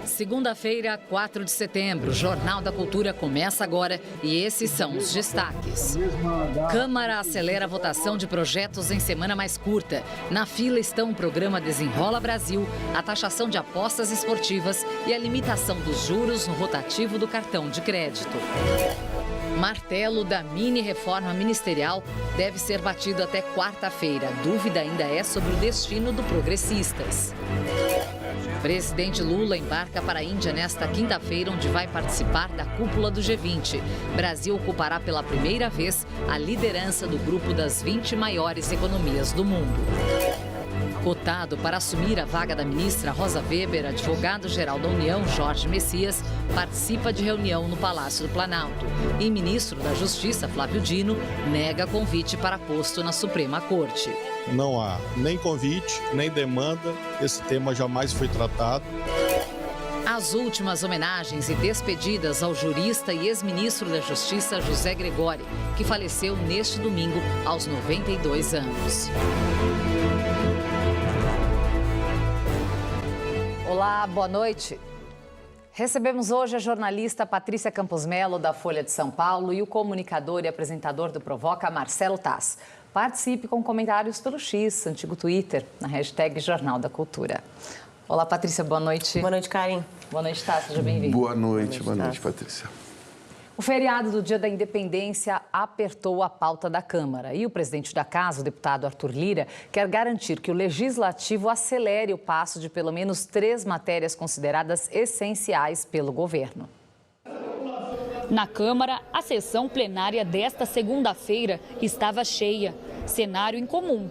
Segunda-feira, 4 de setembro, o Jornal da Cultura começa agora e esses são os destaques. Câmara acelera a votação de projetos em semana mais curta. Na fila estão o programa Desenrola Brasil, a taxação de apostas esportivas e a limitação dos juros no rotativo do cartão de crédito. Martelo da mini-reforma ministerial deve ser batido até quarta-feira. A dúvida ainda é sobre o destino do Progressistas. Presidente Lula embarca para a Índia nesta quinta-feira, onde vai participar da cúpula do G20. Brasil ocupará pela primeira vez a liderança do grupo das 20 maiores economias do mundo. Cotado para assumir a vaga da ministra Rosa Weber, advogado-geral da União, Jorge Messias, participa de reunião no Palácio do Planalto. E ministro da Justiça, Flávio Dino, nega convite para posto na Suprema Corte. Não há nem convite, nem demanda, esse tema jamais foi tratado. As últimas homenagens e despedidas ao jurista e ex-ministro da Justiça, José Gregóri, que faleceu neste domingo aos 92 anos. Olá, boa noite. Recebemos hoje a jornalista Patrícia Campos Melo, da Folha de São Paulo, e o comunicador e apresentador do Provoca, Marcelo Taz. Participe com comentários pelo X, antigo Twitter, na hashtag Jornal da Cultura. Olá, Patrícia, boa noite. Boa noite, Karen. Boa noite, Taz, seja bem-vindo. Boa noite, Patrícia. O feriado do Dia da Independência apertou a pauta da Câmara e o presidente da Casa, o deputado Arthur Lira, quer garantir que o Legislativo acelere o passo de pelo menos 3 matérias consideradas essenciais pelo governo. Na Câmara, a sessão plenária desta segunda-feira estava cheia, cenário incomum.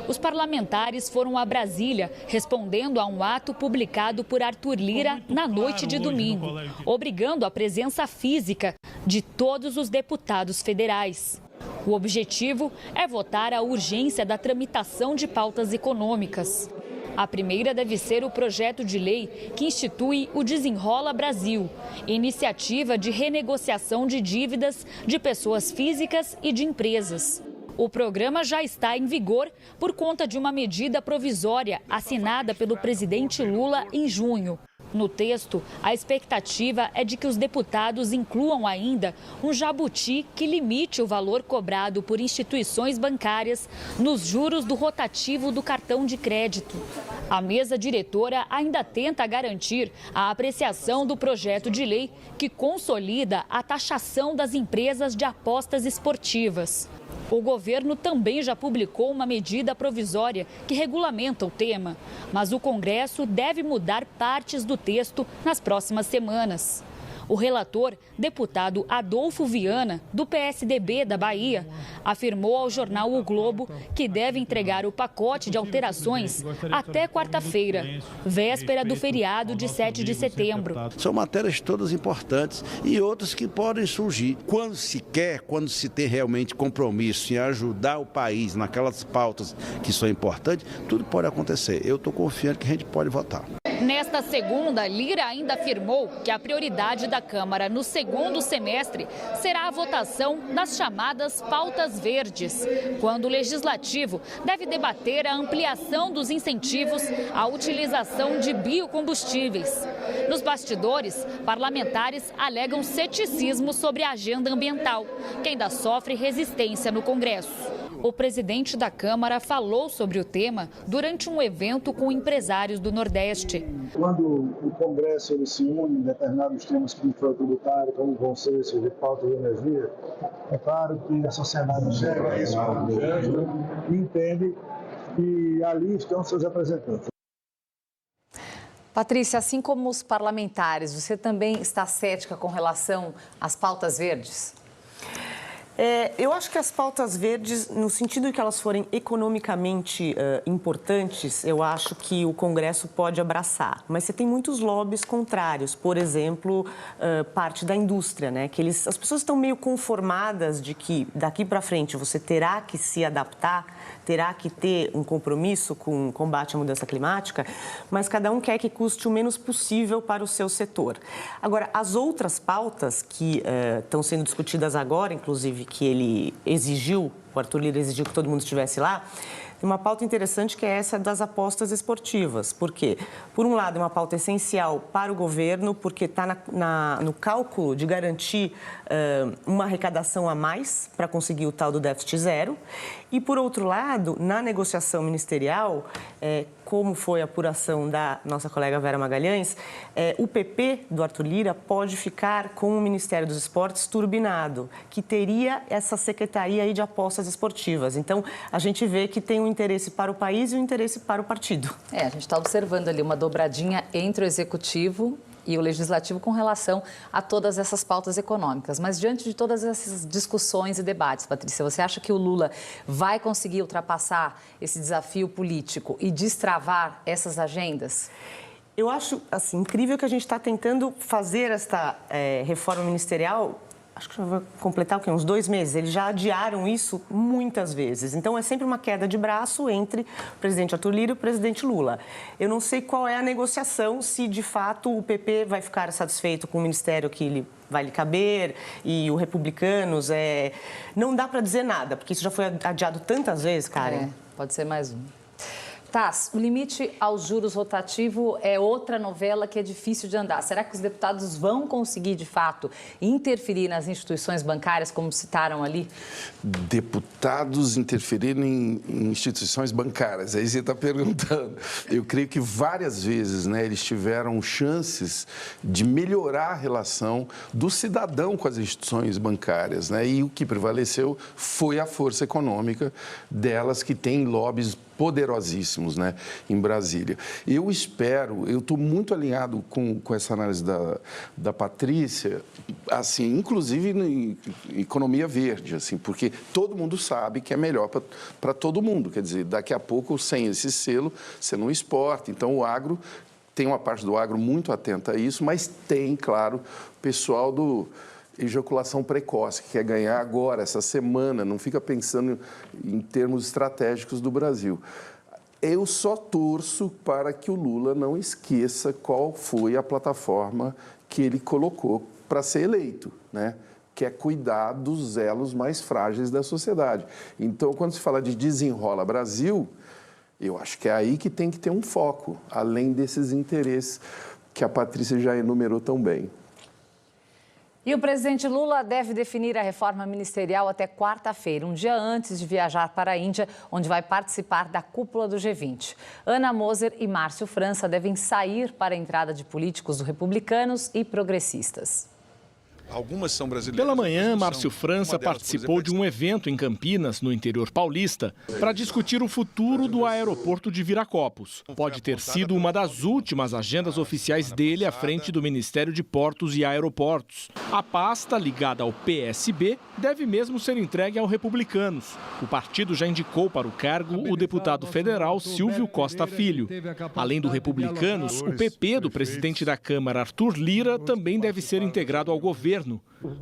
Os parlamentares foram a Brasília, respondendo a um ato publicado por Arthur Lira na noite de domingo, obrigando a presença física de todos os deputados federais. O objetivo é votar a urgência da tramitação de pautas econômicas. A primeira deve ser o projeto de lei que institui o Desenrola Brasil, iniciativa de renegociação de dívidas de pessoas físicas e de empresas. O programa já está em vigor por conta de uma medida provisória assinada pelo presidente Lula em junho. No texto, a expectativa é de que os deputados incluam ainda um jabuti que limite o valor cobrado por instituições bancárias nos juros do rotativo do cartão de crédito. A mesa diretora ainda tenta garantir a apreciação do projeto de lei que consolida a taxação das empresas de apostas esportivas. O governo também já publicou uma medida provisória que regulamenta o tema, mas o Congresso deve mudar partes do texto nas próximas semanas. O relator, deputado Adolfo Viana, do PSDB da Bahia, afirmou ao jornal O Globo que deve entregar o pacote de alterações até quarta-feira, véspera do feriado de 7 de setembro. São matérias todas importantes e outras que podem surgir. Quando se quer, quando se tem realmente compromisso em ajudar o país naquelas pautas que são importantes, tudo pode acontecer. Eu estou confiante que a gente pode votar. Nesta segunda, Lira ainda afirmou que a prioridade da Câmara no segundo semestre será a votação das chamadas pautas verdes, quando o Legislativo deve debater a ampliação dos incentivos à utilização de biocombustíveis. Nos bastidores, parlamentares alegam ceticismo sobre a agenda ambiental, que ainda sofre resistência no Congresso. O presidente da Câmara falou sobre o tema durante um evento com empresários do Nordeste. Quando o Congresso ele se une em determinados temas como foi tributário, como o consenso de pauta de energia, é claro que a sociedade chega isso e entende que ali estão seus representantes. Patrícia, assim como os parlamentares, você também está cética com relação às pautas verdes? Eu acho que as pautas verdes, no sentido de que elas forem economicamente importantes, eu acho que o Congresso pode abraçar. Mas você tem muitos lobbies contrários, por exemplo, parte da indústria, né? Que as pessoas estão meio conformadas de que daqui para frente você terá que se adaptar, terá que ter um compromisso com o combate à mudança climática, mas cada um quer que custe o menos possível para o seu setor. Agora, as outras pautas que estão sendo discutidas agora, inclusive, que ele exigiu, o Arthur Lira exigiu que todo mundo estivesse lá, tem uma pauta interessante que é essa das apostas esportivas. Por quê? Por um lado, é uma pauta essencial para o governo, porque está no cálculo de garantir uma arrecadação a mais para conseguir o tal do déficit zero. E, por outro lado, na negociação ministerial, como foi a apuração da nossa colega Vera Magalhães, o PP do Arthur Lira pode ficar com o Ministério dos Esportes turbinado, que teria essa secretaria aí de apostas esportivas. Então, a gente vê que tem um interesse para o país e um interesse para o partido. A gente está observando ali uma dobradinha entre o Executivo e o Legislativo com relação a todas essas pautas econômicas. Mas diante de todas essas discussões e debates, Patrícia, você acha que o Lula vai conseguir ultrapassar esse desafio político e destravar essas agendas? Eu acho incrível que a gente está tentando fazer esta reforma ministerial. Acho que já vai completar uns 2 meses. Eles já adiaram isso muitas vezes. Então, é sempre uma queda de braço entre o presidente Arthur Lira e o presidente Lula. Eu não sei qual é a negociação, se de fato o PP vai ficar satisfeito com o ministério que vai lhe caber e os republicanos. Não dá para dizer nada, porque isso já foi adiado tantas vezes, Karen. Pode ser mais um. Taz, o limite aos juros rotativo é outra novela que é difícil de andar. Será que os deputados vão conseguir, de fato, interferir nas instituições bancárias, como citaram ali? Deputados interferirem em instituições bancárias, aí você está perguntando. Eu creio que várias vezes, eles tiveram chances de melhorar a relação do cidadão com as instituições bancárias, E o que prevaleceu foi a força econômica delas, que tem lobbies poderosíssimos, em Brasília. Eu estou muito alinhado com essa análise da Patrícia, inclusive em economia verde, porque todo mundo sabe que é melhor para todo mundo. Quer dizer, daqui a pouco, sem esse selo, você não exporta. Então, o agro, tem uma parte do agro muito atenta a isso, mas tem, claro, o pessoal do ejaculação precoce, que quer ganhar agora, essa semana, não fica pensando em termos estratégicos do Brasil. Eu só torço para que o Lula não esqueça qual foi a plataforma que ele colocou para ser eleito, que é cuidar dos elos mais frágeis da sociedade. Então, quando se fala de Desenrola Brasil, eu acho que é aí que tem que ter um foco, além desses interesses que a Patrícia já enumerou tão bem. E o presidente Lula deve definir a reforma ministerial até quarta-feira, um dia antes de viajar para a Índia, onde vai participar da cúpula do G20. Ana Moser e Márcio França devem sair para a entrada de políticos do Republicanos e progressistas. Algumas são brasileiras. Pela manhã, Márcio França participou de um evento em Campinas, no interior paulista, para discutir o futuro do aeroporto de Viracopos. Pode ter sido uma das últimas agendas oficiais dele à frente do Ministério de Portos e Aeroportos. A pasta, ligada ao PSB, deve mesmo ser entregue aos Republicanos. O partido já indicou para o cargo o deputado federal Silvio Costa Filho. Além do Republicanos, o PP do presidente da Câmara, Arthur Lira, também deve ser integrado ao governo.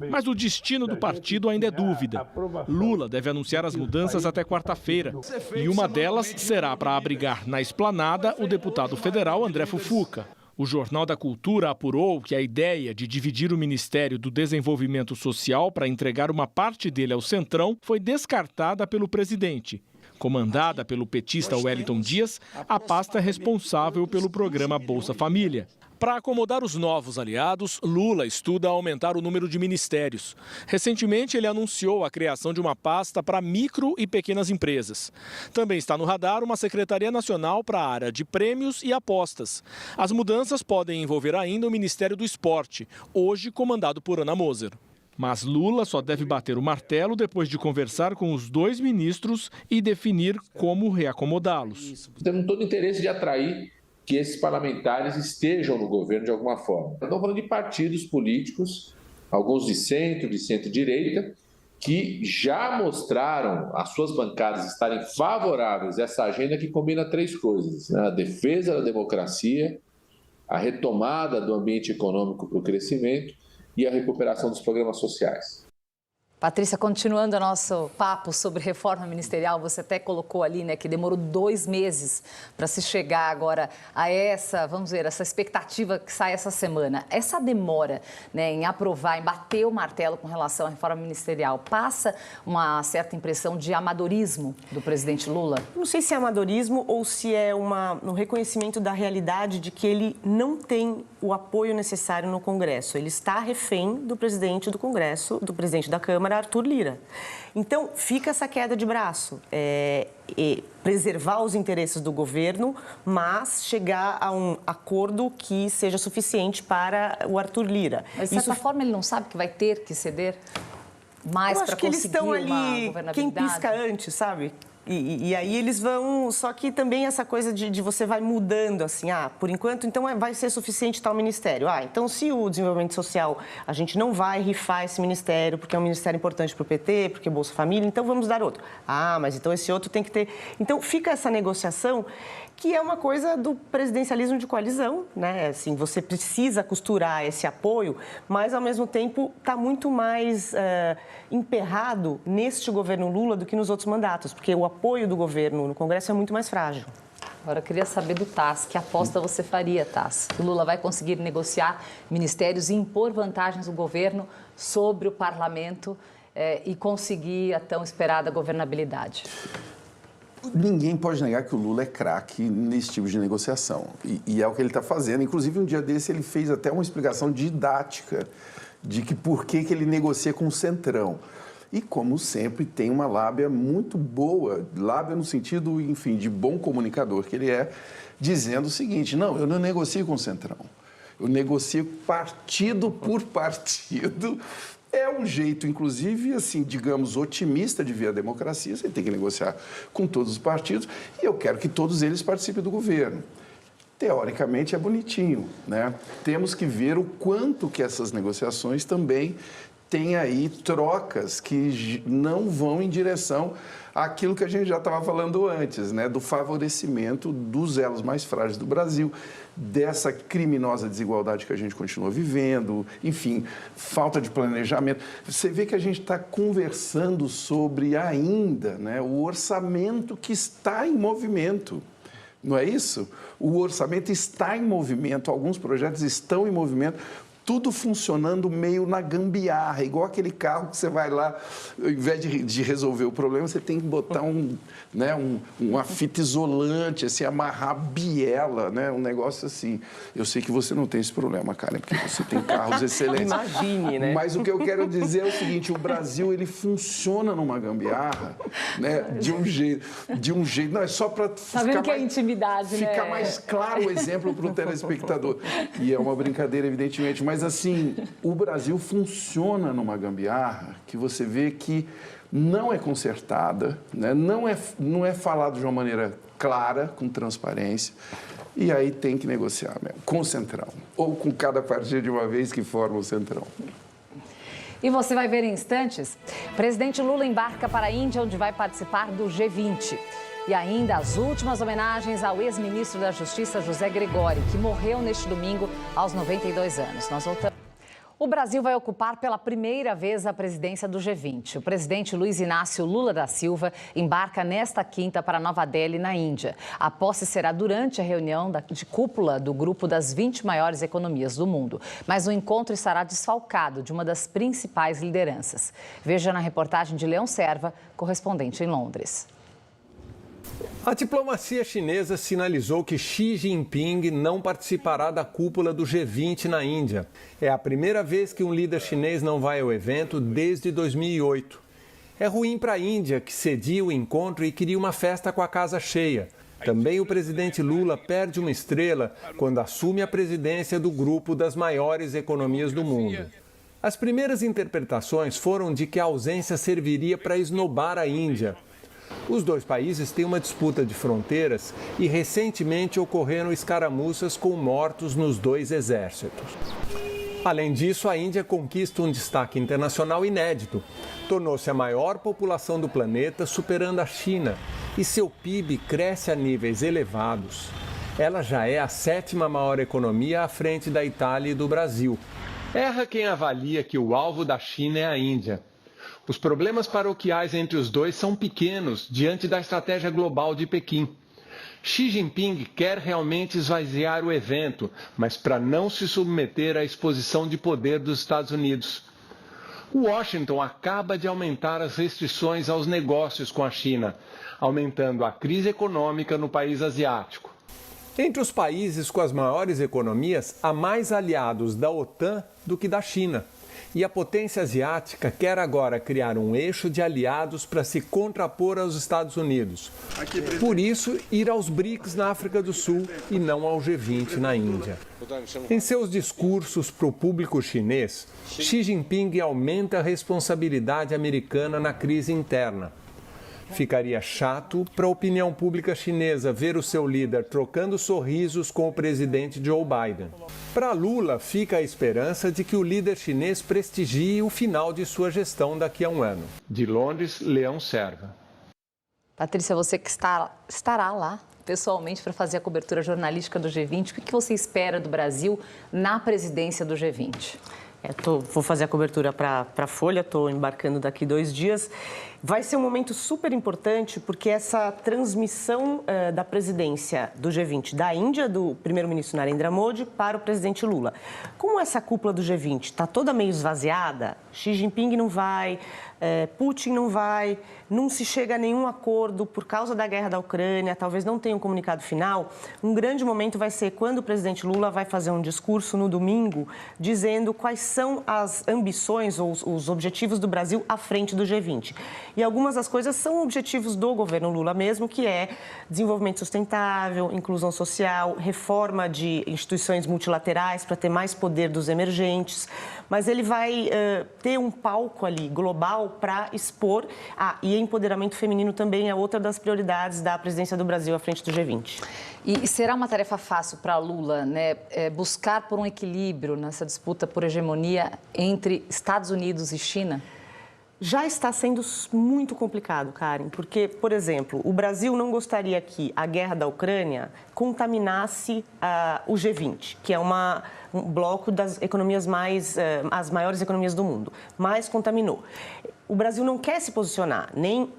Mas o destino do partido ainda é dúvida. Lula deve anunciar as mudanças até quarta-feira. E uma delas será para abrigar na esplanada o deputado federal André Fufuca. O Jornal da Cultura apurou que a ideia de dividir o Ministério do Desenvolvimento Social para entregar uma parte dele ao Centrão foi descartada pelo presidente. Comandada pelo petista Wellington Dias, a pasta é responsável pelo programa Bolsa Família. Para acomodar os novos aliados, Lula estuda aumentar o número de ministérios. Recentemente, ele anunciou a criação de uma pasta para micro e pequenas empresas. Também está no radar uma Secretaria Nacional para a área de prêmios e apostas. As mudanças podem envolver ainda o Ministério do Esporte, hoje comandado por Ana Moser. Mas Lula só deve bater o martelo depois de conversar com os 2 ministros e definir como reacomodá-los. Temos todo o interesse de atrair que esses parlamentares estejam no governo de alguma forma. Estamos falando de partidos políticos, alguns de centro-direita, que já mostraram as suas bancadas estarem favoráveis a essa agenda que combina 3 coisas: a defesa da democracia, a retomada do ambiente econômico para o crescimento e a recuperação dos programas sociais. Patrícia, continuando o nosso papo sobre reforma ministerial, você até colocou ali, né, que demorou 2 meses para se chegar agora a essa, vamos ver, essa expectativa que sai essa semana. Essa demora, né, em aprovar, em bater o martelo com relação à reforma ministerial, passa uma certa impressão de amadorismo do presidente Lula? Não sei se é amadorismo ou se é um reconhecimento da realidade de que ele não tem o apoio necessário no Congresso. Ele está refém do presidente do Congresso, do presidente da Câmara, Arthur Lira. Então, fica essa queda de braço, preservar os interesses do governo, mas chegar a um acordo que seja suficiente para o Arthur Lira. Mas, de certa forma, ele não sabe que vai ter que ceder mais para conseguir uma governabilidade? Eu acho que eles estão ali, quem pisca antes, sabe? E aí eles vão... Só que também essa coisa de você vai mudando, assim, por enquanto, então vai ser suficiente tal ministério. Então se o desenvolvimento social, a gente não vai rifar esse ministério, porque é um ministério importante para o PT, porque é Bolsa Família, então vamos dar outro. Mas então esse outro tem que ter... Então fica essa negociação, que é uma coisa do presidencialismo de coalizão, né? Assim, você precisa costurar esse apoio, mas, ao mesmo tempo, está muito mais emperrado neste governo Lula do que nos outros mandatos, porque o apoio do governo no Congresso é muito mais frágil. Agora, eu queria saber do Tass, que aposta você faria, Tass? O Lula vai conseguir negociar ministérios e impor vantagens do governo sobre o parlamento e conseguir a tão esperada governabilidade? Ninguém pode negar que o Lula é craque nesse tipo de negociação. E é o que ele está fazendo. Inclusive, um dia desse, ele fez até uma explicação didática de que por que ele negocia com o Centrão. E, como sempre, tem uma lábia muito boa, lábia no sentido, enfim, de bom comunicador que ele é, dizendo o seguinte: não, eu não negocio com o Centrão. Eu negocio partido por partido. É um jeito, inclusive, assim, digamos, otimista de ver a democracia. Você tem que negociar com todos os partidos e eu quero que todos eles participem do governo. Teoricamente é bonitinho, né? Temos que ver o quanto que essas negociações também têm aí trocas que não vão em direção àquilo que a gente já estava falando antes, né? Do favorecimento dos elos mais frágeis do Brasil, dessa criminosa desigualdade que a gente continua vivendo, enfim, falta de planejamento. Você vê que a gente está conversando sobre ainda, né, o orçamento que está em movimento. Não é isso? O orçamento está em movimento, alguns projetos estão em movimento, tudo funcionando meio na gambiarra, igual aquele carro que você vai lá, ao invés de resolver o problema, você tem que botar uma fita isolante, assim, amarrar a biela, né? Um negócio assim. Eu sei que você não tem esse problema, Karen, porque você tem carros excelentes. Imagine, né? Mas o que eu quero dizer é o seguinte: o Brasil, ele funciona numa gambiarra, né? De um jeito, não, é só para ficar mais claro o exemplo para o telespectador. E é uma brincadeira, evidentemente, mas assim, o Brasil funciona numa gambiarra que você vê que não é consertada, né? não é falado de uma maneira clara, com transparência, e aí tem que negociar mesmo, com o Centrão, ou com cada partido de uma vez que forma o Centrão. E você vai ver em instantes, presidente Lula embarca para a Índia, onde vai participar do G20. E ainda as últimas homenagens ao ex-ministro da Justiça, José Gregório, que morreu neste domingo aos 92 anos. Nós voltamos. O Brasil vai ocupar pela primeira vez a presidência do G20. O presidente Luiz Inácio Lula da Silva embarca nesta quinta para Nova Delhi, na Índia. A posse será durante a reunião de cúpula do grupo das 20 maiores economias do mundo. Mas o encontro estará desfalcado de uma das principais lideranças. Veja na reportagem de Leão Serva, correspondente em Londres. A diplomacia chinesa sinalizou que Xi Jinping não participará da cúpula do G20 na Índia. É a primeira vez que um líder chinês não vai ao evento desde 2008. É ruim para a Índia, que cedia o encontro e queria uma festa com a casa cheia. Também o presidente Lula perde uma estrela quando assume a presidência do grupo das maiores economias do mundo. As primeiras interpretações foram de que a ausência serviria para esnobar a Índia. Os dois países têm uma disputa de fronteiras e recentemente ocorreram escaramuças com mortos nos dois exércitos. Além disso, a Índia conquista um destaque internacional inédito. Tornou-se a maior população do planeta, superando a China, e seu PIB cresce a níveis elevados. Ela já é a 7ª maior economia à frente da Itália e do Brasil. Erra quem avalia que o alvo da China é a Índia. Os problemas paroquiais entre os dois são pequenos diante da estratégia global de Pequim. Xi Jinping quer realmente esvaziar o evento, mas para não se submeter à exposição de poder dos Estados Unidos. Washington acaba de aumentar as restrições aos negócios com a China, aumentando a crise econômica no país asiático. Entre os países com as maiores economias, há mais aliados da OTAN do que da China. E a potência asiática quer agora criar um eixo de aliados para se contrapor aos Estados Unidos. Por isso, ir aos BRICS na África do Sul e não ao G20 na Índia. Em seus discursos para o público chinês, Xi Jinping aumenta a responsabilidade americana na crise interna. Ficaria chato para a opinião pública chinesa ver o seu líder trocando sorrisos com o presidente Joe Biden. Para Lula, fica a esperança de que o líder chinês prestigie o final de sua gestão daqui a um ano. De Londres, Leão Serva. Patrícia, você que estará lá pessoalmente para fazer a cobertura jornalística do G20, o que você espera do Brasil na presidência do G20? Vou fazer a cobertura para a Folha, estou embarcando daqui 2 dias. Vai ser um momento super importante porque essa transmissão da presidência do G20 da Índia, do primeiro-ministro Narendra Modi, para o presidente Lula. Como essa cúpula do G20 está toda meio esvaziada, Xi Jinping não vai, Putin não vai, não se chega a nenhum acordo por causa da guerra da Ucrânia, talvez não tenha um comunicado final, um grande momento vai ser quando o presidente Lula vai fazer um discurso no domingo dizendo quais são as ambições ou os objetivos do Brasil à frente do G20. E algumas das coisas são objetivos do governo Lula mesmo, que é desenvolvimento sustentável, inclusão social, reforma de instituições multilaterais para ter mais poder dos emergentes. Mas ele vai ter um palco ali global para expor. E empoderamento feminino também é outra das prioridades da presidência do Brasil à frente do G20. E será uma tarefa fácil para Lula, né, buscar por um equilíbrio nessa disputa por hegemonia entre Estados Unidos e China? Já está sendo muito complicado, Karen, porque, por exemplo, o Brasil não gostaria que a guerra da Ucrânia contaminasse o G20, que é um bloco das economias as maiores economias do mundo, mas contaminou. O Brasil não quer se posicionar nem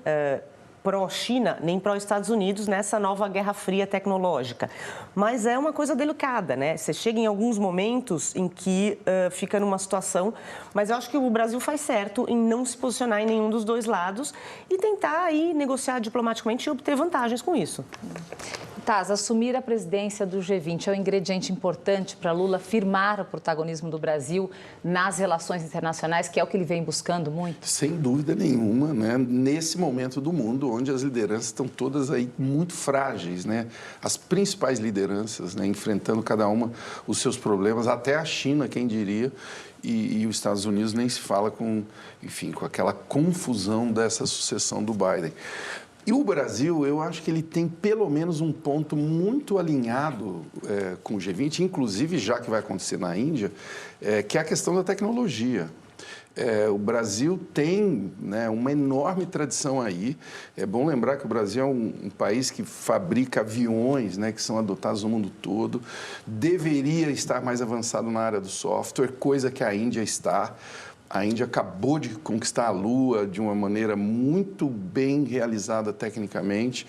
pró-China, nem pró-Estados Unidos nessa nova guerra fria tecnológica. Mas é uma coisa delicada, né? Você chega em alguns momentos em que fica numa situação... Mas eu acho que o Brasil faz certo em não se posicionar em nenhum dos dois lados e tentar aí negociar diplomaticamente e obter vantagens com isso. Taz, assumir a presidência do G20 é um ingrediente importante para Lula firmar o protagonismo do Brasil nas relações internacionais, que é o que ele vem buscando muito? Sem dúvida nenhuma, né? Nesse momento do mundo, onde as lideranças estão todas aí muito frágeis, né? As principais lideranças, né? Enfrentando cada uma os seus problemas, até a China, quem diria, e os Estados Unidos nem se fala com aquela confusão dessa sucessão do Biden. E o Brasil, eu acho que ele tem pelo menos um ponto muito alinhado com o G20, inclusive já que vai acontecer na Índia, que é a questão da tecnologia. O Brasil tem, né, uma enorme tradição aí. É bom lembrar que o Brasil é um país que fabrica aviões, né, que são adotados no mundo todo. Deveria estar mais avançado na área do software, coisa que a Índia está. A Índia acabou de conquistar a Lua de uma maneira muito bem realizada tecnicamente.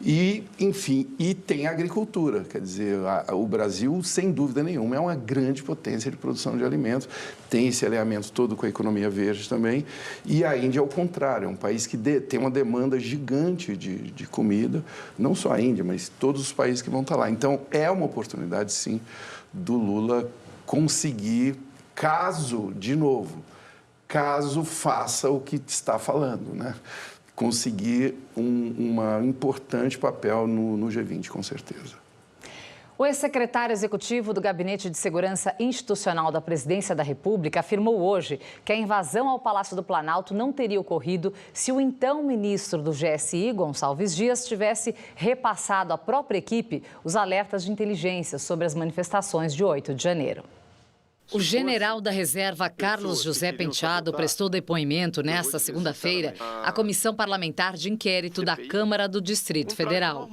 E, enfim, e tem a agricultura. Quer dizer, o Brasil, sem dúvida nenhuma, é uma grande potência de produção de alimentos. Tem esse alinhamento todo com a economia verde também. E a Índia, ao contrário, é um país que tem uma demanda gigante de comida. Não só a Índia, mas todos os países que vão estar lá. Então, é uma oportunidade, sim, do Lula conseguir... Caso faça o que está falando, né? Conseguir um importante papel no G20, com certeza. O ex-secretário executivo do Gabinete de Segurança Institucional da Presidência da República afirmou hoje que a invasão ao Palácio do Planalto não teria ocorrido se o então ministro do GSI, Gonçalves Dias, tivesse repassado à própria equipe os alertas de inteligência sobre as manifestações de 8 de janeiro. O general da reserva Carlos José Penteado prestou depoimento nesta segunda-feira à Comissão Parlamentar de Inquérito da Câmara do Distrito Federal.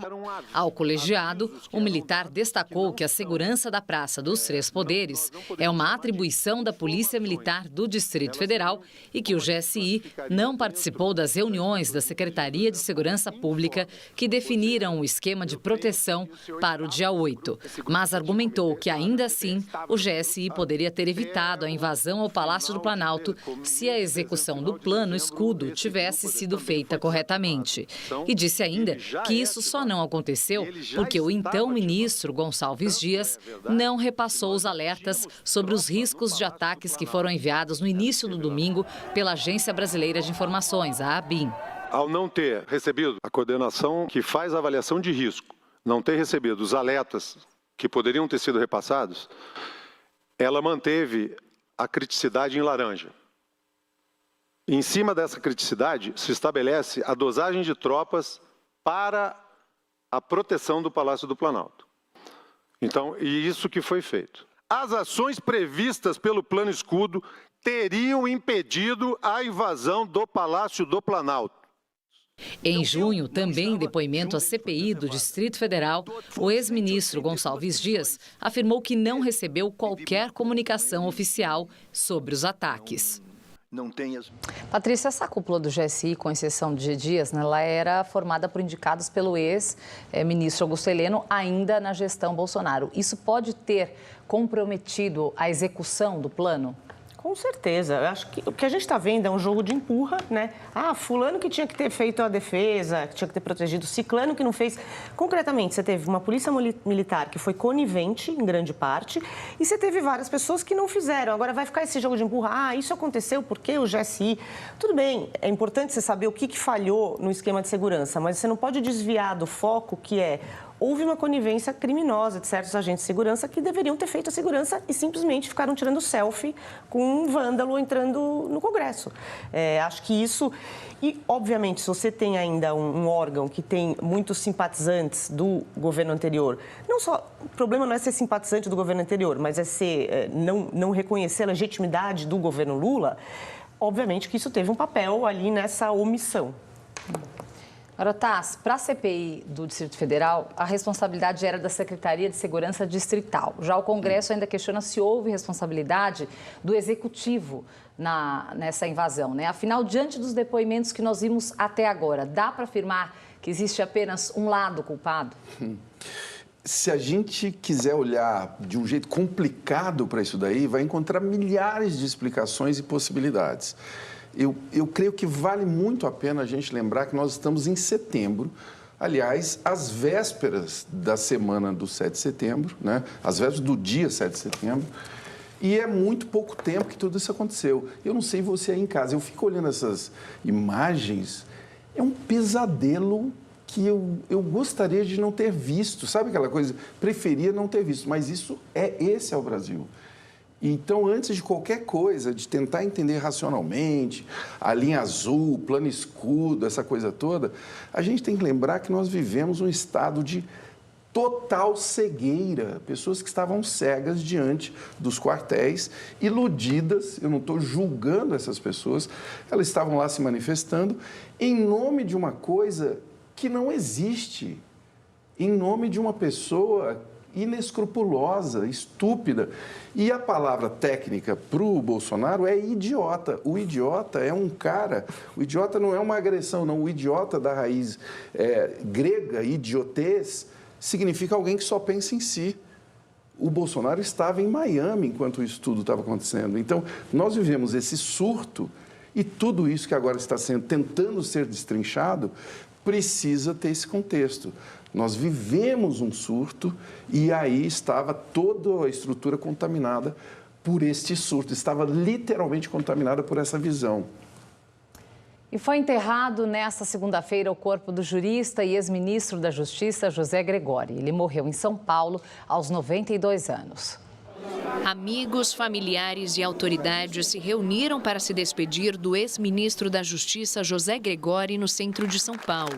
Ao colegiado, o militar destacou que a segurança da Praça dos Três Poderes é uma atribuição da Polícia Militar do Distrito Federal e que o GSI não participou das reuniões da Secretaria de Segurança Pública que definiram o esquema de proteção para o dia 8, mas argumentou que ainda assim o GSI poderia ter evitado a invasão ao Palácio do Planalto se a execução do plano escudo tivesse sido feita corretamente. E disse ainda que isso só não aconteceu porque o então ministro Gonçalves Dias não repassou os alertas sobre os riscos de ataques que foram enviados no início do domingo pela Agência Brasileira de Informações, a ABIN. Ao não ter recebido a coordenação que faz a avaliação de risco, não ter recebido os alertas que poderiam ter sido repassados, ela manteve a criticidade em laranja. Em cima dessa criticidade, se estabelece a dosagem de tropas para a proteção do Palácio do Planalto. Então, e isso que foi feito. As ações previstas pelo Plano Escudo teriam impedido a invasão do Palácio do Planalto. Em junho, também em depoimento à CPI do Distrito Federal, o ex-ministro Gonçalves Dias afirmou que não recebeu qualquer comunicação oficial sobre os ataques. Patrícia, essa cúpula do GSI, com exceção de Dias, ela era formada por indicados pelo ex-ministro Augusto Heleno, ainda na gestão Bolsonaro. Isso pode ter comprometido a execução do plano? Com certeza. Eu acho que o que a gente está vendo é um jogo de empurra, né? Ah, fulano que tinha que ter feito a defesa, que tinha que ter protegido, ciclano que não fez. Concretamente, você teve uma polícia militar que foi conivente, em grande parte, e você teve várias pessoas que não fizeram. Agora vai ficar esse jogo de empurra. Ah, isso aconteceu porque o GSI... Tudo bem, é importante você saber o que falhou no esquema de segurança, mas você não pode desviar do foco que é... Houve uma conivência criminosa de certos agentes de segurança que deveriam ter feito a segurança e simplesmente ficaram tirando selfie com um vândalo entrando no Congresso. Acho que isso... E, obviamente, se você tem ainda um órgão que tem muitos simpatizantes do governo anterior, não só... O problema não é ser simpatizante do governo anterior, mas é ser, não reconhecer a legitimidade do governo Lula, obviamente que isso teve um papel ali nessa omissão. Agora, Tass, para a CPI do Distrito Federal, a responsabilidade era da Secretaria de Segurança Distrital. Já o Congresso ainda questiona se houve responsabilidade do Executivo nessa invasão, né? Afinal, diante dos depoimentos que nós vimos até agora, dá para afirmar que existe apenas um lado culpado? Se a gente quiser olhar de um jeito complicado para isso daí, vai encontrar milhares de explicações e possibilidades. Eu creio que vale muito a pena a gente lembrar que nós estamos em setembro, aliás, às vésperas da semana do 7 de setembro, né? Às vésperas do dia 7 de setembro, e é muito pouco tempo que tudo isso aconteceu. Eu não sei você aí em casa, eu fico olhando essas imagens, é um pesadelo que eu gostaria de não ter visto, sabe aquela coisa? Preferia não ter visto, mas esse é o Brasil. Então, antes de qualquer coisa, de tentar entender racionalmente, a linha azul, o plano escudo, essa coisa toda, a gente tem que lembrar que nós vivemos um estado de total cegueira. Pessoas que estavam cegas diante dos quartéis, iludidas, eu não estou julgando essas pessoas, elas estavam lá se manifestando em nome de uma coisa que não existe, em nome de uma pessoa inescrupulosa, estúpida. E a palavra técnica para o Bolsonaro é idiota. O idiota é um cara, o idiota não é uma agressão, não. O idiota da raiz grega, idiotez, significa alguém que só pensa em si. O Bolsonaro estava em Miami enquanto isso tudo estava acontecendo. Então, nós vivemos esse surto e tudo isso que agora está tentando ser destrinchado precisa ter esse contexto. Nós vivemos um surto e aí estava toda a estrutura contaminada por este surto, estava literalmente contaminada por essa visão. E foi enterrado nesta segunda-feira o corpo do jurista e ex-ministro da Justiça, José Gregori. Ele morreu em São Paulo aos 92 anos. Amigos, familiares e autoridades se reuniram para se despedir do ex-ministro da Justiça, José Gregori, no centro de São Paulo.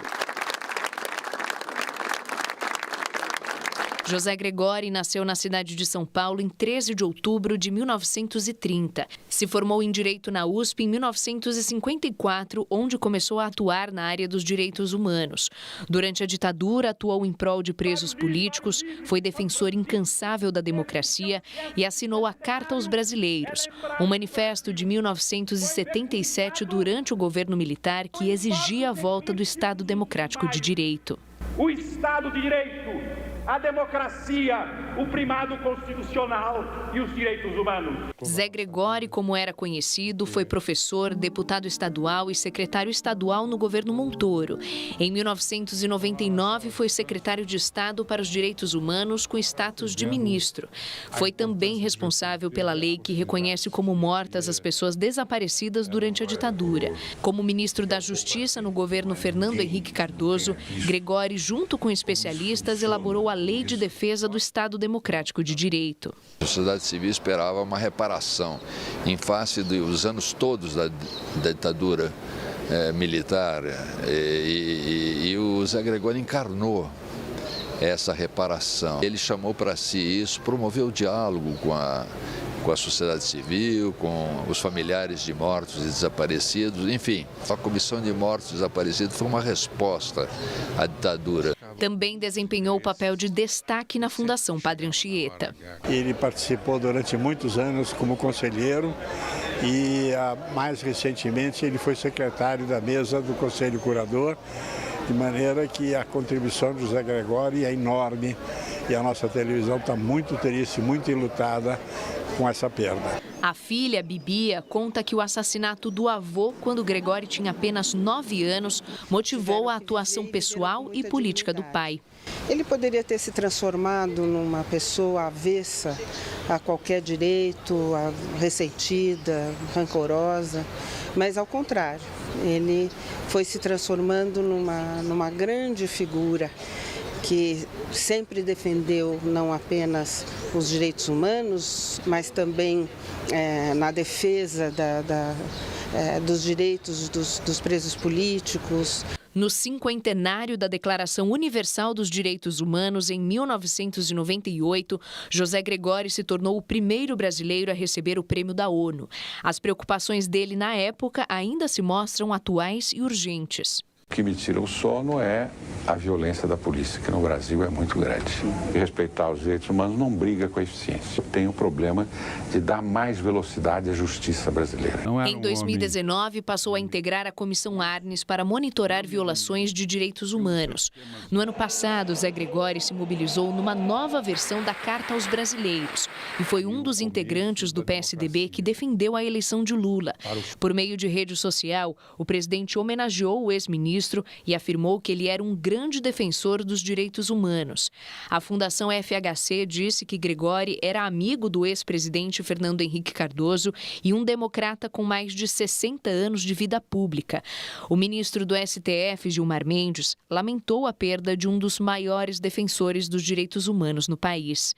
José Gregori nasceu na cidade de São Paulo em 13 de outubro de 1930. Se formou em Direito na USP em 1954, onde começou a atuar na área dos direitos humanos. Durante a ditadura, atuou em prol de presos políticos, foi defensor incansável da democracia e assinou a Carta aos Brasileiros, um manifesto de 1977 durante o governo militar que exigia a volta do Estado Democrático de Direito. O Estado de Direito, a democracia, o primado constitucional e os direitos humanos. Zé Gregori, como era conhecido, foi professor, deputado estadual e secretário estadual no governo Montoro. Em 1999, foi secretário de Estado para os Direitos Humanos com status de ministro. Foi também responsável pela lei que reconhece como mortas as pessoas desaparecidas durante a ditadura. Como ministro da Justiça no governo Fernando Henrique Cardoso, Gregori, junto com especialistas, elaborou a Lei de Defesa do Estado Democrático de Direito. A sociedade civil esperava uma reparação em face dos anos todos da ditadura militar e o Zé Gregori encarnou essa reparação. Ele chamou para si isso, promoveu o diálogo com a sociedade civil, com os familiares de mortos e desaparecidos, enfim, a Comissão de Mortos e Desaparecidos foi uma resposta à ditadura. Também desempenhou o papel de destaque na Fundação Padre Anchieta. Ele participou durante muitos anos como conselheiro e, mais recentemente, ele foi secretário da mesa do Conselho Curador, de maneira que a contribuição do José Gregori é enorme e a nossa televisão está muito triste, muito enlutada com essa perda. A filha, Bibia, conta que o assassinato do avô, quando Gregori tinha apenas 9 anos, motivou a atuação pessoal e política do pai. Ele poderia ter se transformado numa pessoa avessa a qualquer direito, ressentida, rancorosa, mas ao contrário, ele foi se transformando numa grande figura que sempre defendeu não apenas os direitos humanos, mas também na defesa dos direitos dos presos políticos. No cinquentenário da Declaração Universal dos Direitos Humanos, em 1998, José Gregori se tornou o primeiro brasileiro a receber o prêmio da ONU. As preocupações dele na época ainda se mostram atuais e urgentes. O que me tira o sono é a violência da polícia, que no Brasil é muito grande. E respeitar os direitos humanos não briga com a eficiência. Tem o problema de dar mais velocidade à justiça brasileira. Em 2019, passou a integrar a Comissão Arnes para monitorar violações de direitos humanos. No ano passado, Zé Gregori se mobilizou numa nova versão da Carta aos Brasileiros e foi um dos integrantes do PSDB que defendeu a eleição de Lula. Por meio de rede social, o presidente homenageou o ex-ministro e afirmou que ele era um grande defensor dos direitos humanos. A Fundação FHC disse que Gregori era amigo do ex-presidente Fernando Henrique Cardoso e um democrata com mais de 60 anos de vida pública. O ministro do STF, Gilmar Mendes, lamentou a perda de um dos maiores defensores dos direitos humanos no país.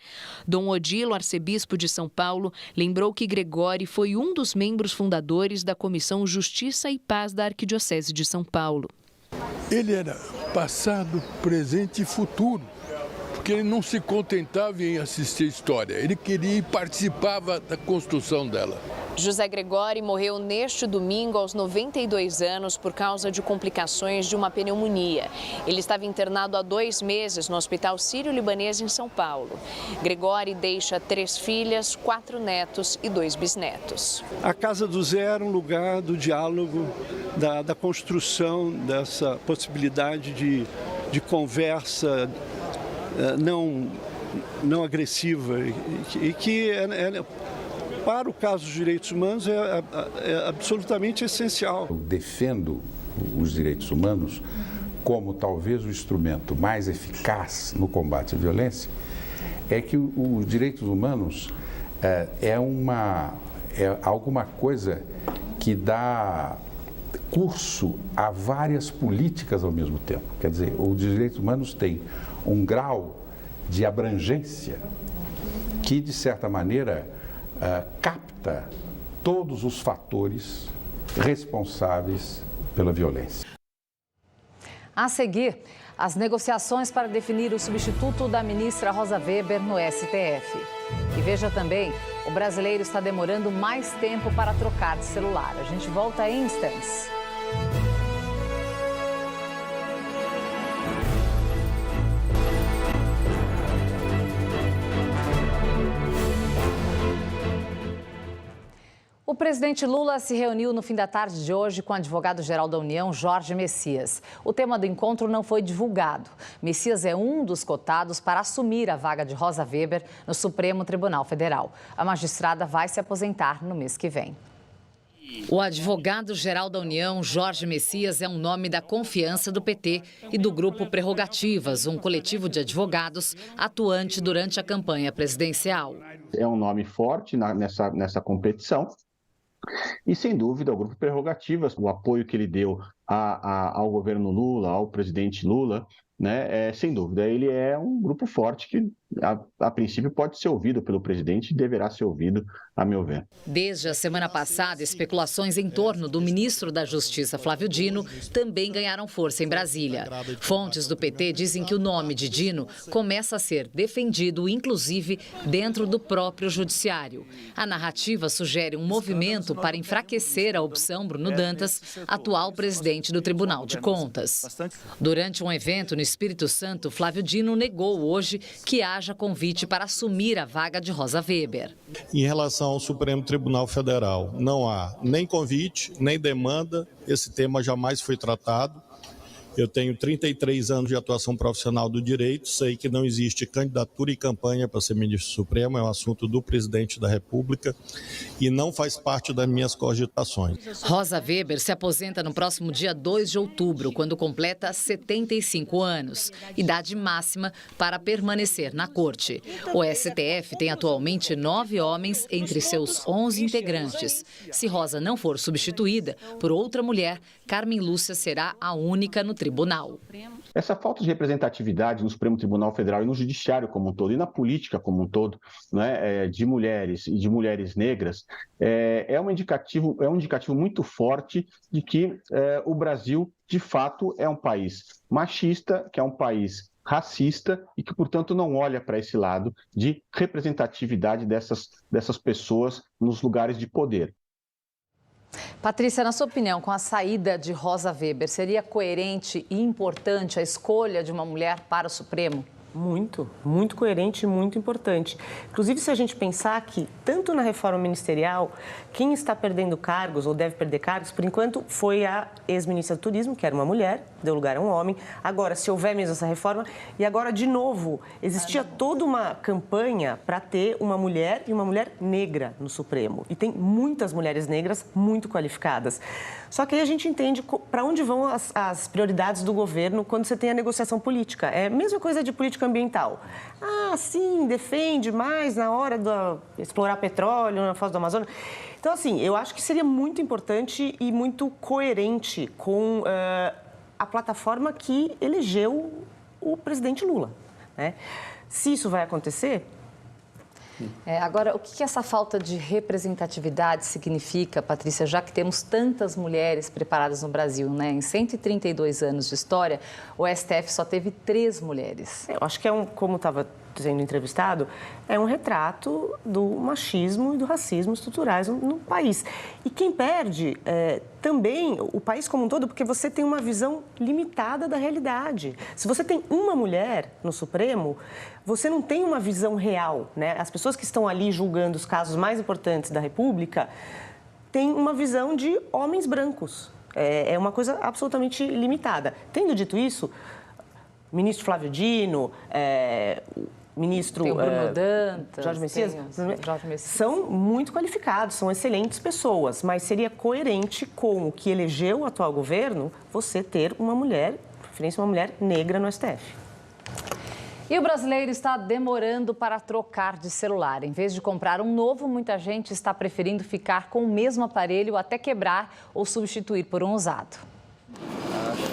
Dom Odilo, arcebispo de São Paulo, lembrou que Gregori foi um dos membros fundadores da Comissão Justiça e Paz da Arquidiocese de São Paulo. Ele era passado, presente e futuro, porque ele não se contentava em assistir a história, ele queria e participava da construção dela. José Gregori morreu neste domingo aos 92 anos por causa de complicações de uma pneumonia. Ele estava internado há 2 meses no Hospital Sírio-Libanês em São Paulo. Gregori deixa 3 filhas, 4 netos e 2 bisnetos. A Casa do Zé era um lugar do diálogo, da construção dessa possibilidade de conversa não agressiva e que para o caso dos direitos humanos é absolutamente essencial. Eu defendo os direitos humanos como talvez o instrumento mais eficaz no combate à violência, é que os direitos humanos é alguma coisa que dá curso a várias políticas ao mesmo tempo. Quer dizer, os direitos humanos têm um grau de abrangência que, de certa maneira, capta todos os fatores responsáveis pela violência. A seguir, as negociações para definir o substituto da ministra Rosa Weber no STF. E veja também, o brasileiro está demorando mais tempo para trocar de celular. A gente volta em instantes. O presidente Lula se reuniu no fim da tarde de hoje com o advogado-geral da União, Jorge Messias. O tema do encontro não foi divulgado. Messias é um dos cotados para assumir a vaga de Rosa Weber no Supremo Tribunal Federal. A magistrada vai se aposentar no mês que vem. O advogado-geral da União, Jorge Messias, é um nome da confiança do PT e do Grupo Prerrogativas, um coletivo de advogados atuante durante a campanha presidencial. É um nome forte nessa competição. E, sem dúvida, o Grupo Prerrogativas, o apoio que ele deu ao governo Lula, ao presidente Lula, né, sem dúvida, ele é um grupo forte que, a princípio, pode ser ouvido pelo presidente e deverá ser ouvido, a meu ver. Desde a semana passada, especulações em torno do ministro da Justiça, Flávio Dino, também ganharam força em Brasília. Fontes do PT dizem que o nome de Dino começa a ser defendido, inclusive, dentro do próprio judiciário. A narrativa sugere um movimento para enfraquecer a opção Bruno Dantas, atual presidente do Tribunal de Contas. Durante um evento no Espírito Santo, Flávio Dino negou hoje que haja convite para assumir a vaga de Rosa Weber. Em relação ao Supremo Tribunal Federal, não há nem convite, nem demanda, esse tema jamais foi tratado. Eu tenho 33 anos de atuação profissional do direito, sei que não existe candidatura e campanha para ser ministro supremo, é um assunto do presidente da República e não faz parte das minhas cogitações. Rosa Weber se aposenta no próximo dia 2 de outubro, quando completa 75 anos, idade máxima para permanecer na corte. O STF tem atualmente 9 homens entre seus 11 integrantes. Se Rosa não for substituída por outra mulher, Carmen Lúcia será a única no tribunal. Essa falta de representatividade no Supremo Tribunal Federal e no Judiciário como um todo, e na política como um todo, né, de mulheres e de mulheres negras, é um indicativo muito forte de que o Brasil, de fato, é um país machista, que é um país racista e que, portanto, não olha para esse lado de representatividade dessas pessoas nos lugares de poder. Patrícia, na sua opinião, com a saída de Rosa Weber, seria coerente e importante a escolha de uma mulher para o Supremo? Muito coerente e muito importante. Inclusive, se a gente pensar que, tanto na reforma ministerial, quem está perdendo cargos ou deve perder cargos, por enquanto, foi a ex-ministra do Turismo, que era uma mulher, deu lugar a um homem. Agora, se houver mesmo essa reforma, e agora, de novo, existia toda uma campanha para ter uma mulher e uma mulher negra no Supremo. E tem muitas mulheres negras muito qualificadas. Só que aí a gente entende para onde vão as prioridades do governo quando você tem a negociação política. É a mesma coisa de política ambiental. Ah, sim, defende mais na hora de explorar petróleo na foz do Amazonas. Então, assim, eu acho que seria muito importante e muito coerente com a plataforma que elegeu o presidente Lula, né? Se isso vai acontecer... Agora, o que essa falta de representatividade significa, Patrícia, já que temos tantas mulheres preparadas no Brasil, né? Em 132 anos de história, o STF só teve 3 mulheres. Eu acho que como estava dizendo o entrevistado, é um retrato do machismo e do racismo estruturais no país. E quem perde também o país como um todo, porque você tem uma visão limitada da realidade. Se você tem uma mulher no Supremo, você não tem uma visão real, né? As pessoas que estão ali julgando os casos mais importantes da República têm uma visão de homens brancos. É uma coisa absolutamente limitada. Tendo dito isso, ministro Flávio Dino, ministro Bruno Dantas, Jorge Messias, são muito qualificados, são excelentes pessoas, mas seria coerente com o que elegeu o atual governo você ter uma mulher, preferência uma mulher negra no STF. E o brasileiro está demorando para trocar de celular. Em vez de comprar um novo, muita gente está preferindo ficar com o mesmo aparelho até quebrar ou substituir por um usado.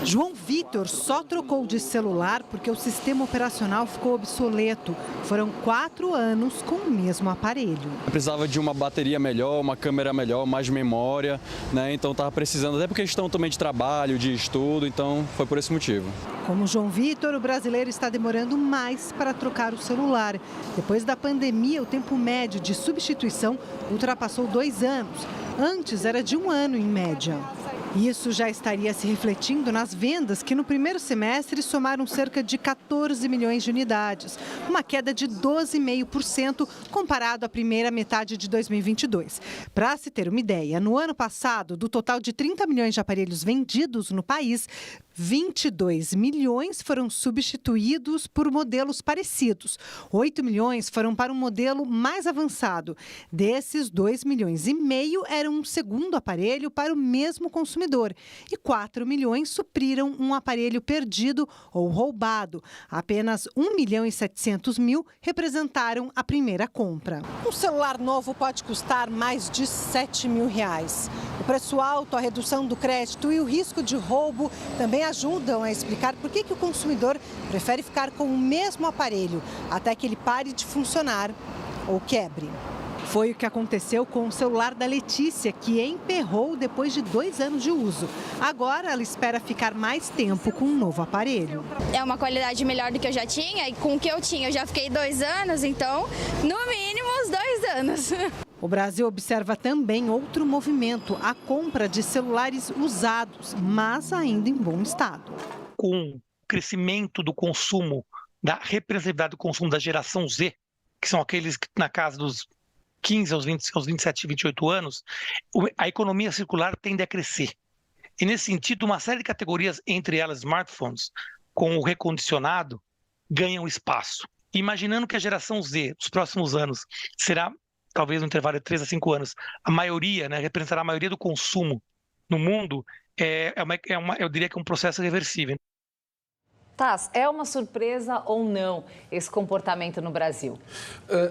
João Vitor só trocou de celular porque o sistema operacional ficou obsoleto. Foram 4 anos com o mesmo aparelho. Eu precisava de uma bateria melhor, uma câmera melhor, mais memória, né? Então estava precisando, até por questão também de trabalho, de estudo, então foi por esse motivo. Como João Vitor, o brasileiro está demorando mais para trocar o celular. Depois da pandemia, o tempo médio de substituição ultrapassou 2 anos. Antes era de 1 ano em média. Isso já estaria se refletindo nas vendas, que no primeiro semestre somaram cerca de 14 milhões de unidades, uma queda de 12,5% comparado à primeira metade de 2022. Para se ter uma ideia, no ano passado, do total de 30 milhões de aparelhos vendidos no país, 22 milhões foram substituídos por modelos parecidos. 8 milhões foram para um modelo mais avançado. Desses, 2,5 milhões eram um segundo aparelho para o mesmo consumidor. E 4 milhões supriram um aparelho perdido ou roubado. Apenas 1.700.000 representaram a primeira compra. Um celular novo pode custar mais de R$7 mil. O preço alto, a redução do crédito e o risco de roubo também ajudam a explicar por que o consumidor prefere ficar com o mesmo aparelho até que ele pare de funcionar ou quebre. Foi o que aconteceu com o celular da Letícia, que emperrou depois de 2 anos de uso. Agora ela espera ficar mais tempo com um novo aparelho. É uma qualidade melhor do que eu já tinha, e com o que eu tinha eu já fiquei 2 anos, então no mínimo uns 2 anos. O Brasil observa também outro movimento, a compra de celulares usados, mas ainda em bom estado. Com o crescimento do consumo, da representatividade do consumo da geração Z, que são aqueles que na casa dos 15 aos 27, 28 anos, a economia circular tende a crescer. E nesse sentido, uma série de categorias, entre elas smartphones, com o recondicionado, ganham espaço. Imaginando que a geração Z, nos próximos anos, será, talvez no intervalo de 3 a 5 anos, a maioria, né, representará a maioria do consumo no mundo, eu diria que é um processo reversível. Taz, é uma surpresa ou não esse comportamento no Brasil?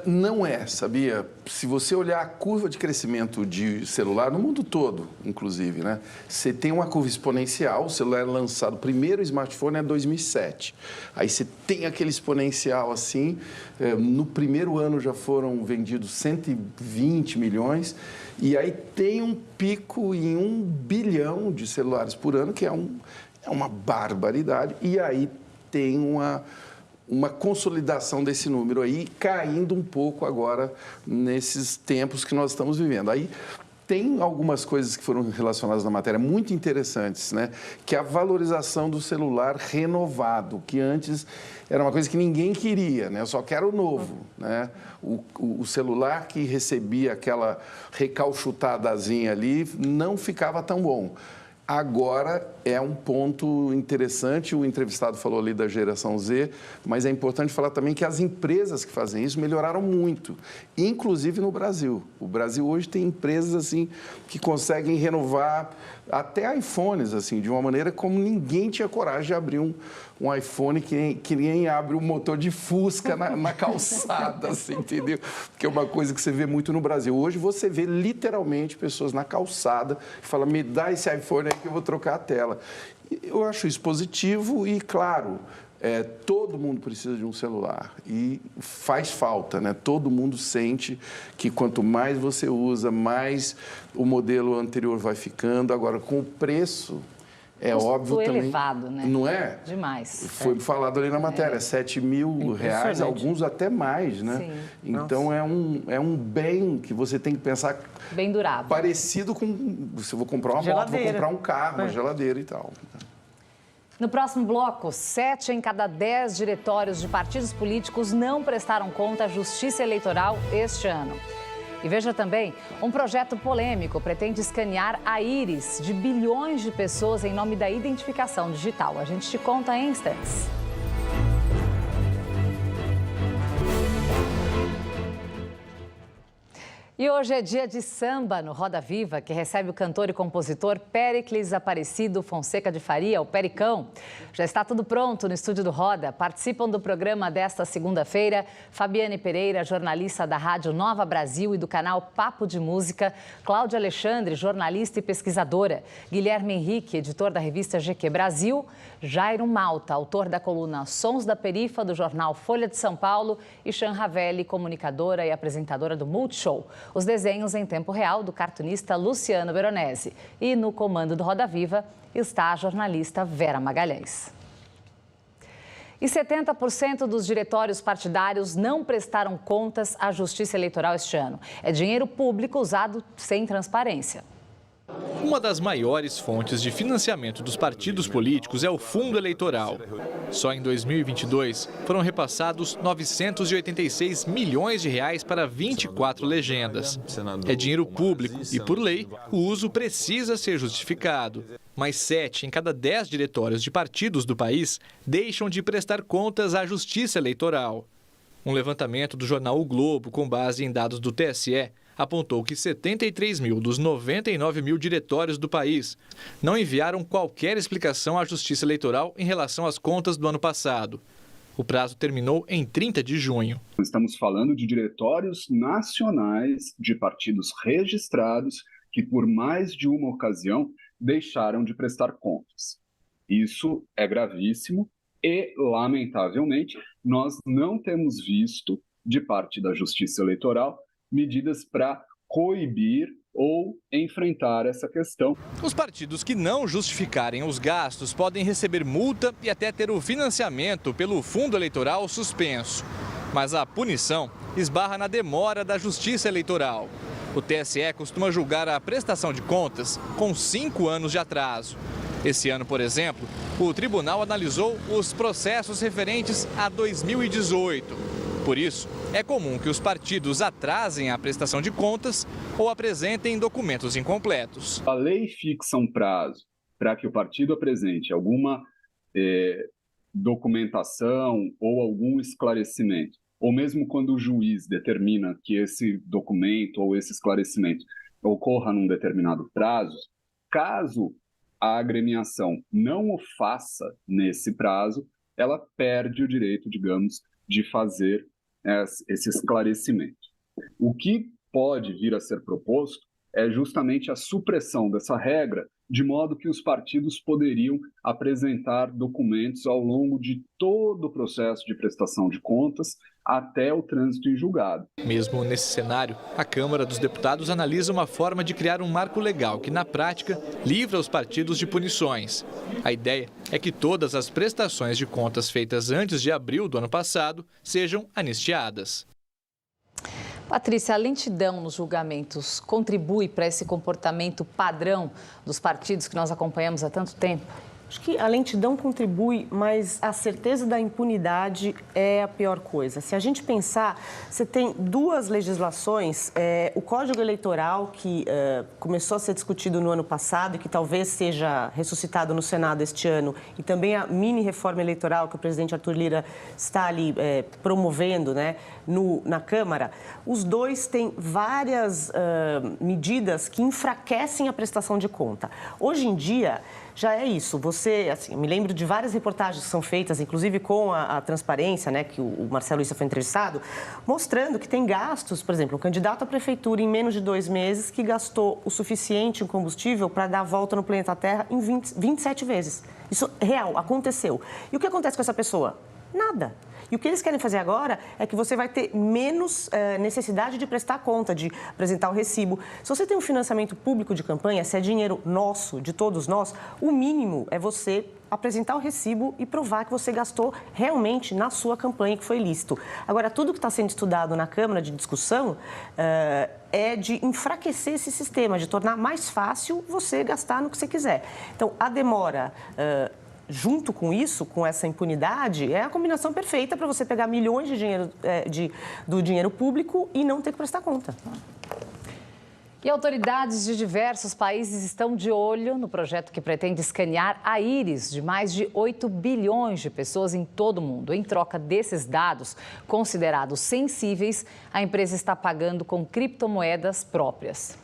Não é, sabia? Se você olhar a curva de crescimento de celular, no mundo todo, inclusive, né? Você tem uma curva exponencial, o celular é lançado, o primeiro smartphone é 2007. Aí você tem aquele exponencial assim, no primeiro ano já foram vendidos 120 milhões, e aí tem um pico em 1 bilhão de celulares por ano, que é uma barbaridade, e aí tem uma consolidação desse número aí, caindo um pouco agora nesses tempos que nós estamos vivendo. Aí tem algumas coisas que foram relacionadas na matéria muito interessantes, né? Que é a valorização do celular renovado, que antes era uma coisa que ninguém queria, né? Eu só quero o novo, né? O celular que recebia aquela recalchutadazinha ali não ficava tão bom. Agora é um ponto interessante, o entrevistado falou ali da geração Z, mas é importante falar também que as empresas que fazem isso melhoraram muito, inclusive no Brasil. O Brasil hoje tem empresas assim que conseguem renovar até iPhones assim, de uma maneira como ninguém tinha coragem de abrir um iPhone que nem abre um motor de Fusca na calçada, assim, entendeu? Que é uma coisa que você vê muito no Brasil. Hoje você vê literalmente pessoas na calçada que falam, me dá esse iPhone aí que eu vou trocar a tela. Eu acho isso positivo e, claro, todo mundo precisa de um celular e faz falta, né? Todo mundo sente que quanto mais você usa, mais o modelo anterior vai ficando. Agora, com o preço... É óbvio também. Elevado, né? Não é? Demais. Foi falado ali na matéria, R$7 mil, alguns até mais, né? Sim. Então é um bem que você tem que pensar. Bem durável. Parecido com. Se eu vou comprar uma moto, vou comprar um carro, uma geladeira e tal. No próximo bloco, 7 em cada 10 diretórios de partidos políticos não prestaram conta à Justiça Eleitoral este ano. E veja também, um projeto polêmico pretende escanear a íris de bilhões de pessoas em nome da identificação digital. A gente te conta em instantes. E hoje é dia de samba no Roda Viva, que recebe o cantor e compositor Péricles Aparecido Fonseca de Faria, o Pericão. Já está tudo pronto no estúdio do Roda. Participam do programa desta segunda-feira Fabiane Pereira, jornalista da Rádio Nova Brasil e do canal Papo de Música, Cláudia Alexandre, jornalista e pesquisadora, Guilherme Henrique, editor da revista GQ Brasil, Jairo Malta, autor da coluna Sons da Perifa do jornal Folha de São Paulo e Chan Ravelli, comunicadora e apresentadora do Multishow. Os desenhos em tempo real do cartunista Luciano Veronese. E no comando do Roda Viva está a jornalista Vera Magalhães. E 70% dos diretórios partidários não prestaram contas à Justiça Eleitoral este ano. É dinheiro público usado sem transparência. Uma das maiores fontes de financiamento dos partidos políticos é o fundo eleitoral. Só em 2022 foram repassados 986 milhões de reais para 24 legendas. É dinheiro público e, por lei, o uso precisa ser justificado. Mas 7 em cada 10 diretórios de partidos do país deixam de prestar contas à Justiça Eleitoral. Um levantamento do jornal O Globo, com base em dados do TSE, apontou que 73 mil dos 99 mil diretórios do país não enviaram qualquer explicação à Justiça Eleitoral em relação às contas do ano passado. O prazo terminou em 30 de junho. Estamos falando de diretórios nacionais de partidos registrados que, por mais de uma ocasião, deixaram de prestar contas. Isso é gravíssimo e, lamentavelmente, nós não temos visto, de parte da Justiça Eleitoral, medidas para coibir ou enfrentar essa questão. Os partidos que não justificarem os gastos podem receber multa e até ter o financiamento pelo fundo eleitoral suspenso. Mas a punição esbarra na demora da Justiça Eleitoral. O TSE costuma julgar a prestação de contas com 5 anos de atraso. Esse ano, por exemplo, o tribunal analisou os processos referentes a 2018. Por isso, é comum que os partidos atrasem a prestação de contas ou apresentem documentos incompletos. A lei fixa um prazo para que o partido apresente alguma documentação ou algum esclarecimento, ou mesmo quando o juiz determina que esse documento ou esse esclarecimento ocorra num determinado prazo, caso a agremiação não o faça nesse prazo, ela perde o direito, digamos, de fazer esse esclarecimento. O que pode vir a ser proposto é justamente a supressão dessa regra, de modo que os partidos poderiam apresentar documentos ao longo de todo o processo de prestação de contas até o trânsito em julgado. Mesmo nesse cenário, a Câmara dos Deputados analisa uma forma de criar um marco legal que, na prática, livra os partidos de punições. A ideia é que todas as prestações de contas feitas antes de abril do ano passado sejam anistiadas. Patrícia, a lentidão nos julgamentos contribui para esse comportamento padrão dos partidos que nós acompanhamos há tanto tempo? Acho que a lentidão contribui, mas a certeza da impunidade é a pior coisa. Se a gente pensar, você tem duas legislações, o Código Eleitoral, que começou a ser discutido no ano passado e que talvez seja ressuscitado no Senado este ano, e também a mini-reforma eleitoral que o presidente Arthur Lira está ali promovendo, né, na Câmara. Os dois têm várias medidas que enfraquecem a prestação de conta. Hoje em dia, já é isso. Você, assim, me lembro de várias reportagens que são feitas, inclusive com a transparência, né, que o Marcelo Issa foi entrevistado, mostrando que tem gastos, por exemplo, um candidato à prefeitura em menos de 2 meses que gastou o suficiente em combustível para dar a volta no planeta Terra em 27 vezes. Isso é real, aconteceu. E o que acontece com essa pessoa? Nada. E o que eles querem fazer agora é que você vai ter menos necessidade de prestar conta, de apresentar o recibo. Se você tem um financiamento público de campanha, se é dinheiro nosso, de todos nós, o mínimo é você apresentar o recibo e provar que você gastou realmente na sua campanha, que foi lícito. Agora, tudo que está sendo estudado na Câmara de discussão é de enfraquecer esse sistema, de tornar mais fácil você gastar no que você quiser. Então, a demora... junto com isso, com essa impunidade, é a combinação perfeita para você pegar milhões de dinheiro, do dinheiro público e não ter que prestar conta. E autoridades de diversos países estão de olho no projeto que pretende escanear a íris de mais de 8 bilhões de pessoas em todo o mundo. Em troca desses dados, considerados sensíveis, a empresa está pagando com criptomoedas próprias.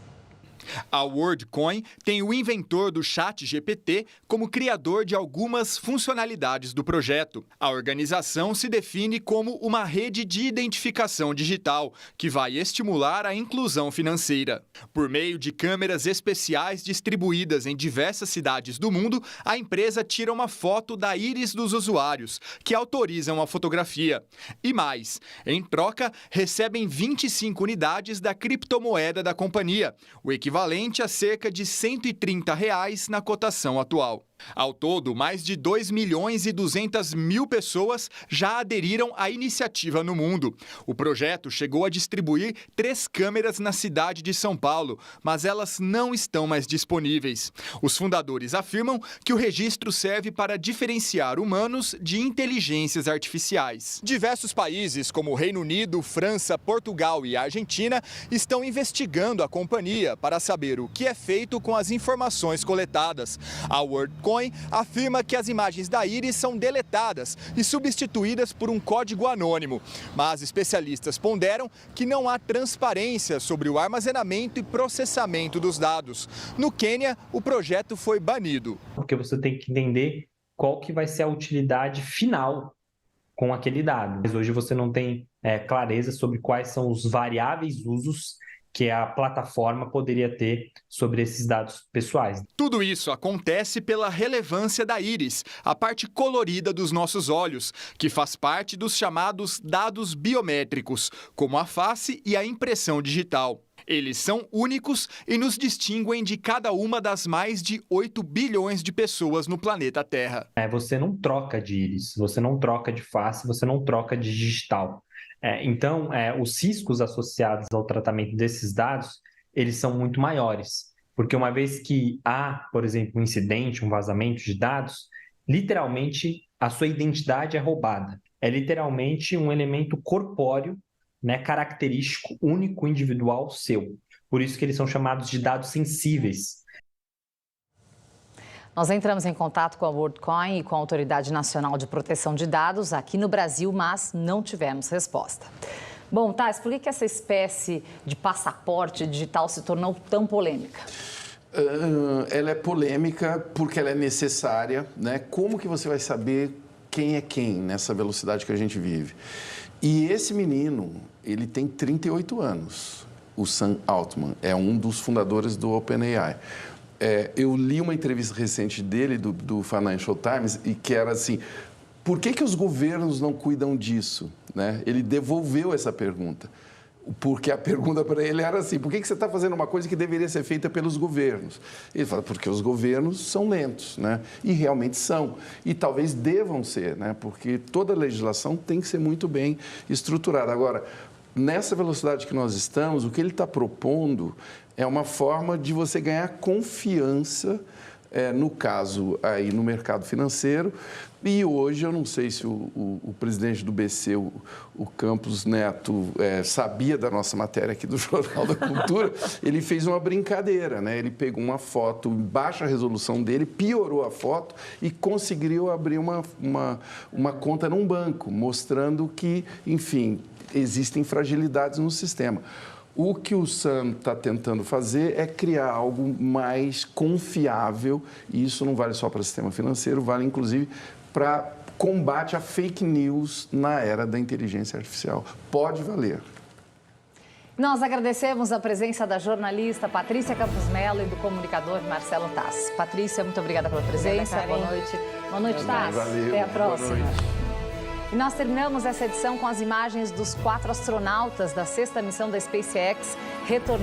A WorldCoin tem o inventor do ChatGPT como criador de algumas funcionalidades do projeto. A organização se define como uma rede de identificação digital que vai estimular a inclusão financeira. Por meio de câmeras especiais distribuídas em diversas cidades do mundo, a empresa tira uma foto da íris dos usuários, que autorizam a fotografia. E mais, em troca, recebem 25 unidades da criptomoeda da companhia, o equivalente a cerca de R$ 130 na cotação atual. Ao todo, mais de 2.200.000 pessoas já aderiram à iniciativa no mundo. O projeto chegou a distribuir 3 câmeras na cidade de São Paulo, mas elas não estão mais disponíveis. Os fundadores afirmam que o registro serve para diferenciar humanos de inteligências artificiais. Diversos países, como o Reino Unido, França, Portugal e Argentina, estão investigando a companhia para saber o que é feito com as informações coletadas. A WorldCoin afirma que as imagens da íris são deletadas e substituídas por um código anônimo. Mas especialistas ponderam que não há transparência sobre o armazenamento e processamento dos dados. No Quênia, o projeto foi banido. Porque você tem que entender qual que vai ser a utilidade final com aquele dado. Mas hoje você não tem clareza sobre quais são os variáveis usos que a plataforma poderia ter sobre esses dados pessoais. Tudo isso acontece pela relevância da íris, a parte colorida dos nossos olhos, que faz parte dos chamados dados biométricos, como a face e a impressão digital. Eles são únicos e nos distinguem de cada uma das mais de 8 bilhões de pessoas no planeta Terra. Você não troca de íris, você não troca de face, você não troca de digital. Então, os riscos associados ao tratamento desses dados, eles são muito maiores, porque uma vez que há, por exemplo, um incidente, um vazamento de dados, literalmente a sua identidade é roubada. É literalmente um elemento corpóreo, característico, único, individual seu. Por isso que eles são chamados de dados sensíveis. Nós entramos em contato com a WorldCoin e com a Autoridade Nacional de Proteção de Dados aqui no Brasil, mas não tivemos resposta. Bom, Thais, por que essa espécie de passaporte digital se tornou tão polêmica? Ela é polêmica porque ela é necessária, né? Como que você vai saber quem é quem nessa velocidade que a gente vive? E esse menino, ele tem 38 anos, o Sam Altman, é um dos fundadores do OpenAI. Eu li uma entrevista recente dele, do Financial Times, e que era assim, por que os governos não cuidam disso? Né? Ele devolveu essa pergunta, porque a pergunta para ele era assim, por que você está fazendo uma coisa que deveria ser feita pelos governos? Ele fala, porque os governos são lentos, né? E realmente são, e talvez devam ser, né? Porque toda legislação tem que ser muito bem estruturada. Agora, nessa velocidade que nós estamos, o que ele está propondo é uma forma de você ganhar confiança, no caso, aí no mercado financeiro. E hoje, eu não sei se o presidente do BC, o Campos Neto, sabia da nossa matéria aqui do Jornal da Cultura, ele fez uma brincadeira, né? Ele pegou uma foto em baixa resolução dele, piorou a foto e conseguiu abrir uma conta num banco, mostrando que, enfim, existem fragilidades no sistema. O que o Sam está tentando fazer é criar algo mais confiável, e isso não vale só para o sistema financeiro, vale inclusive para combate a fake news na era da inteligência artificial. Pode valer. Nós agradecemos a presença da jornalista Patrícia Campos Mello e do comunicador Marcelo Tass. Patrícia, muito obrigada pela presença. Boa noite. Boa noite, Tass. Valeu. Até a próxima. Boa noite. E nós terminamos essa edição com as imagens dos 4 astronautas da 6ª missão da SpaceX retornando